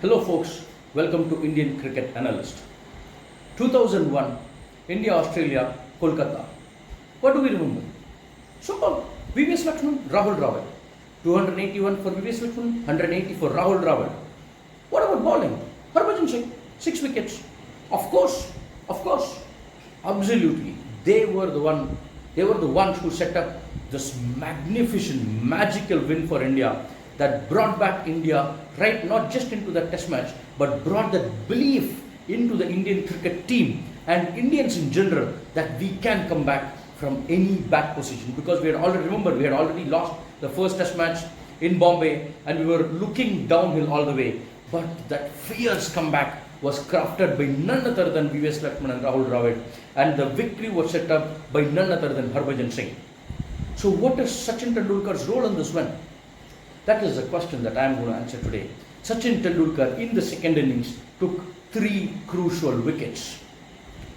Hello folks, welcome to Indian Cricket Analyst. 2001, India, Australia, Kolkata. What do we remember? Simple. VVS Lakshman, Rahul Dravid. 281 for VVS Lakshman, 180 for Rahul Dravid. What about bowling? Harbhajan Singh, 6 wickets. Of course, absolutely. They were the ones who set up this magnificent, magical win for India that brought back India right not just into the test match but brought that belief into the Indian cricket team and Indians in general that we can come back from any bad position, because we had already lost the first test match in Bombay and we were looking downhill all the way, but that fierce comeback was crafted by none other than VVS Lakshman and Rahul Dravid, and the victory was set up by none other than Harbhajan Singh. So what is Sachin Tendulkar's role in this win? That is the question that I am going to answer today. Sachin Tendulkar in the second innings took 3 crucial wickets.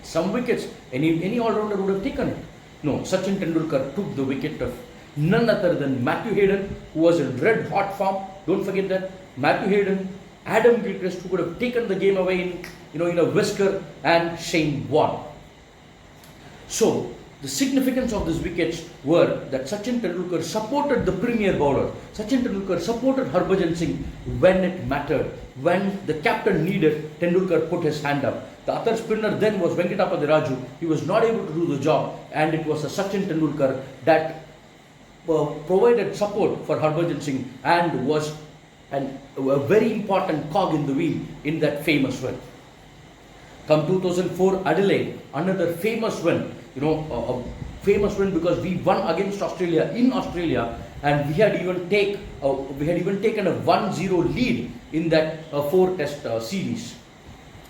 Some wickets, any all-rounder would have taken it. No, Sachin Tendulkar took the wicket of none other than Matthew Hayden, who was in red hot form. Don't forget that. Matthew Hayden, Adam Gilchrist, who could have taken the game away in a whisker, and Shane Warne. So the significance of these wickets were that Sachin Tendulkar supported the premier bowler. Sachin Tendulkar supported Harbhajan Singh when it mattered. When the captain needed, Tendulkar put his hand up. The other spinner then was Venkatapati Raju. He was not able to do the job, and it was a Sachin Tendulkar that provided support for Harbhajan Singh and was a very important cog in the wheel in that famous win. Come 2004 Adelaide, another famous win. A famous win because we won against Australia in Australia, and we had even taken a 1-0 lead in that 4-test series.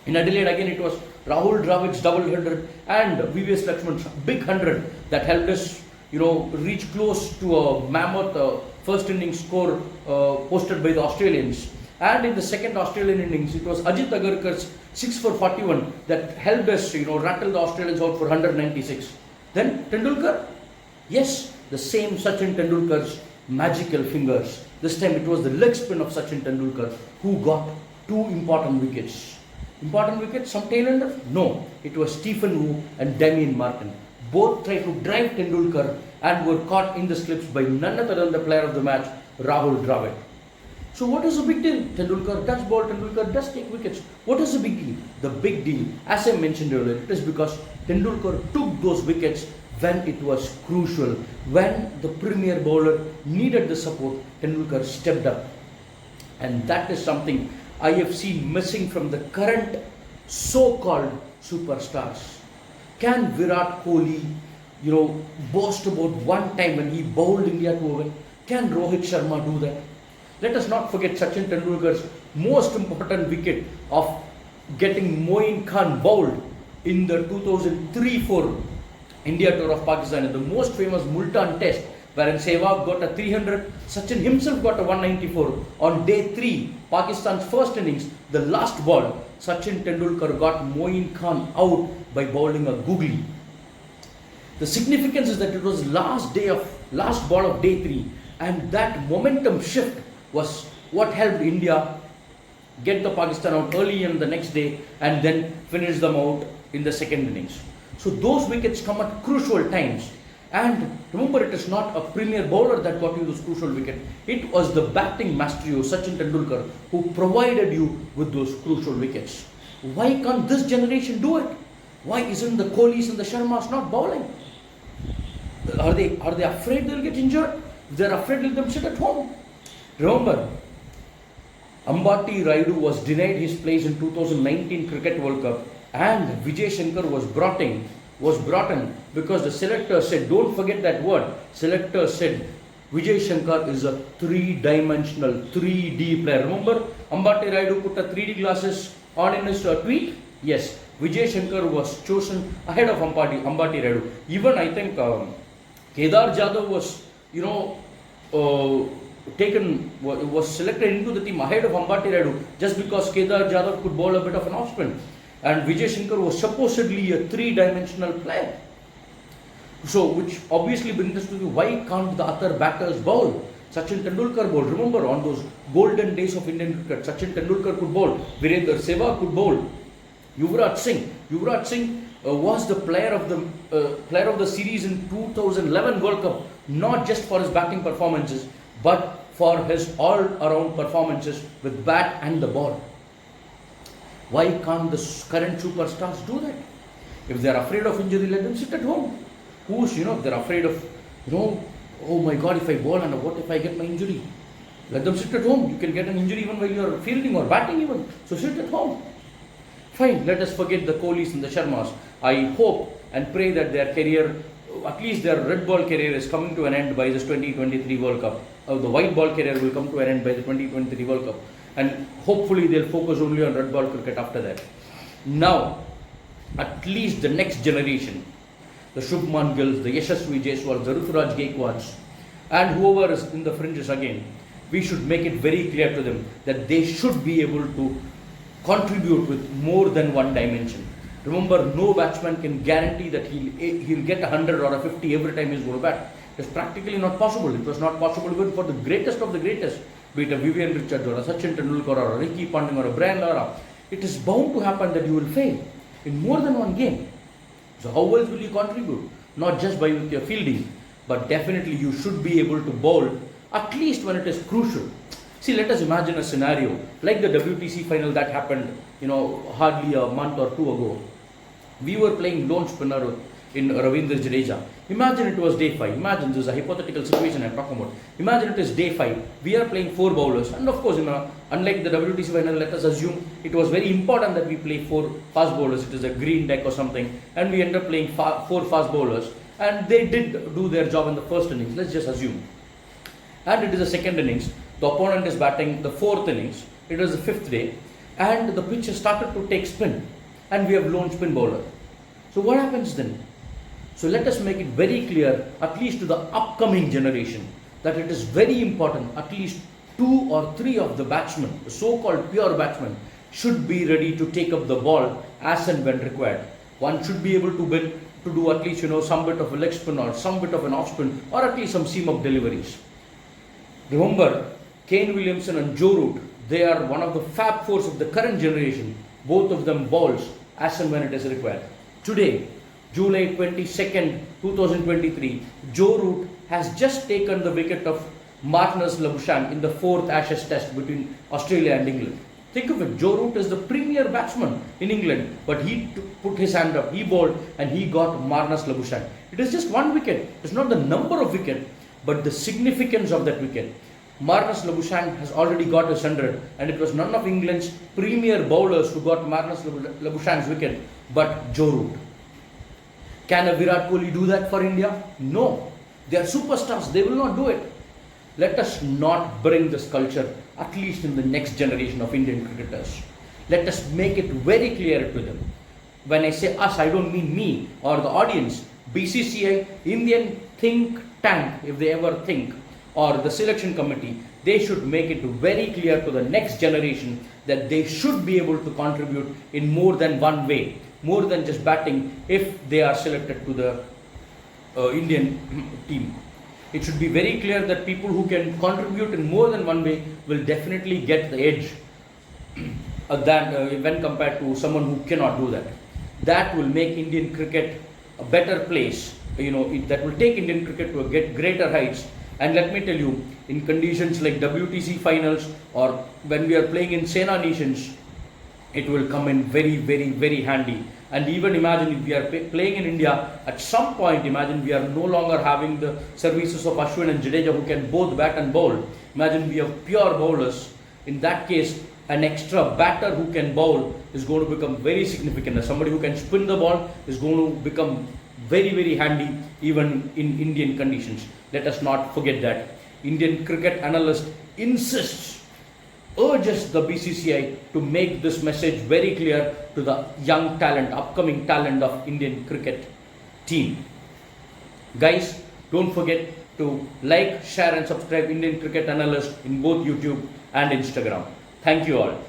In Adelaide again it was Rahul Dravid's double 100 and VVS Lakshman's big 100 that helped us reach close to a mammoth first innings score posted by the Australians. And in the second Australian innings, it was Ajit Agarkar's 6 for 41 that helped us, rattle the Australians out for 196. Then Tendulkar, yes, the same Sachin Tendulkar's magical fingers. This time it was the leg spin of Sachin Tendulkar who got 2 important wickets. Important wickets, some tailender? No, it was Stephen Wu and Damien Martin. Both tried to drive Tendulkar and were caught in the slips by none other than the player of the match, Rahul Dravid. So what is the big deal? Tendulkar does bowl, Tendulkar does take wickets. What is the big deal? The big deal, as I mentioned earlier, it is because Tendulkar took those wickets when it was crucial. When the premier bowler needed the support, Tendulkar stepped up. And that is something I have seen missing from the current so-called superstars. Can Virat Kohli, boast about one time when he bowled India to a win? Can Rohit Sharma do that? Let us not forget Sachin Tendulkar's most important wicket of getting Moin Khan bowled in the 2003-4 India tour of Pakistan, in the most famous Multan test, wherein Sehwag got a 300, Sachin himself got a 194. On day 3, Pakistan's first innings, the last ball, Sachin Tendulkar got Moin Khan out by bowling a googly. The significance is that it was last ball of day 3, and that momentum shift was what helped India get the Pakistan out early in the next day and then finish them out in the second innings. So those wickets come at crucial times. And remember, it is not a premier bowler that got you those crucial wickets. It was the batting maestro, Sachin Tendulkar, who provided you with those crucial wickets. Why can't this generation do it? Why isn't the Kohlis and the Sharmas not bowling? Are they afraid they'll get injured? If they're afraid, let them sit at home. Remember, Ambati Rayudu was denied his place in 2019 Cricket World Cup, and Vijay Shankar was brought in because the selector said, don't forget that word, selector said Vijay Shankar is a 3-dimensional, 3D player. Remember, Ambati Rayudu put a 3D glasses on in his tweet? Yes, Vijay Shankar was chosen ahead of Ambati Rayudu. Even I think Kedar Jadhav was, was selected into the team ahead of Ambati Rayudu just because Kedar Jadhav could bowl a bit of an off spin. And Vijay Shankar was supposedly a 3-dimensional player. So, which obviously brings us to why can't the other batters bowl? Sachin Tendulkar bowled. Remember on those golden days of Indian cricket, Sachin Tendulkar could bowl. Virender Sehwag could bowl. Yuvraj Singh was the player of the series in 2011 World Cup, not just for his batting performances, but for his all-around performances with bat and the ball. Why can't the current superstars do that? If they are afraid of injury, let them sit at home. If they're afraid of, oh my God, if I bowl and what if I get my injury? Let them sit at home. You can get an injury even while you're fielding or batting even. So sit at home. Fine, let us forget the Kohlis and the Sharmas. I hope and pray that their career, at least their red ball career, is coming to an end by this 2023 World Cup. The white ball career will come to an end by the 2023 World Cup. And hopefully they'll focus only on red ball cricket after that. Now, at least the next generation, the Shubman Gills, the Yashasvi Jaiswals, the Ruturaj Gaikwads, and whoever is in the fringes again, we should make it very clear to them that they should be able to contribute with more than one dimension. Remember, no batsman can guarantee that he'll get 100 or a 50 every time he's going to bat. It's practically not possible. It was not possible even for the greatest of the greatest, be it a Vivian Richards or a Sachin Tendulkar or a Ricky Ponting or a Brian Lara. It is bound to happen that you will fail in more than one game. So how else will you contribute? Not just by with your fielding, but definitely you should be able to bowl at least when it is crucial. See, let us imagine a scenario like the WTC final that happened, hardly a month or two ago. We were playing lone spinner in Ravindra Jadeja. Imagine it was day 5. Imagine this is a hypothetical situation I'm talking about. Imagine it is day 5. We are playing 4 bowlers, and of course, unlike the WTC final, let us assume it was very important that we play 4 fast bowlers. It is a green deck or something, and we end up playing 4 fast bowlers, and they did do their job in the first innings. Let's just assume. And it is the second innings. The opponent is batting the 4th innings. It was the 5th day, and the pitch has started to take spin, and we have lone spin bowler. So what happens then? So let us make it very clear, at least to the upcoming generation, that it is very important, at least 2 or 3 of the batsmen, the so-called pure batsmen, should be ready to take up the ball as and when required. One should be able to do at least some bit of a leg spin or some bit of an off spin or at least some seam-up deliveries. Remember, Kane Williamson and Joe Root, they are one of the Fab Fours of the current generation. Both of them bowls as and when it is required. Today, July 22nd, 2023, Joe Root has just taken the wicket of Marnus Labuschagne in the 4th Ashes Test between Australia and England. Think of it, Joe Root is the premier batsman in England, but he put his hand up, he bowled, and he got Marnus Labuschagne. It is just 1 wicket. It's not the number of wicket, but the significance of that wicket. Marnus Labuschagne has already got his 100, and it was none of England's premier bowlers who got Marnus Labuschagne's wicket, but Joe Root. Can a Virat Kohli do that for India? No. They are superstars. They will not do it. Let us not bring this culture, at least in the next generation of Indian cricketers. Let us make it very clear to them. When I say us, I don't mean me or the audience. BCCI, Indian think tank, if they ever think, or the selection committee, they should make it very clear to the next generation that they should be able to contribute in more than one way, more than just batting if they are selected to the Indian team. It should be very clear that people who can contribute in more than one way will definitely get the edge when compared to someone who cannot do that. That will make Indian cricket a better place. That will take Indian cricket to get greater heights. And let me tell you, in conditions like WTC finals or when we are playing in Sena Nations, it will come in very, very, very handy. And even imagine if we are playing in India, at some point, imagine we are no longer having the services of Ashwin and Jadeja who can both bat and bowl. Imagine we have pure bowlers. In that case, an extra batter who can bowl is going to become very significant. As somebody who can spin the ball is going to become very, very handy even in Indian conditions. Let us not forget that. Indian cricket analyst urges the BCCI to make this message very clear to the young talent, upcoming talent of Indian cricket team. Guys, don't forget to like, share and subscribe Indian Cricket Analyst in both YouTube and Instagram. Thank you all.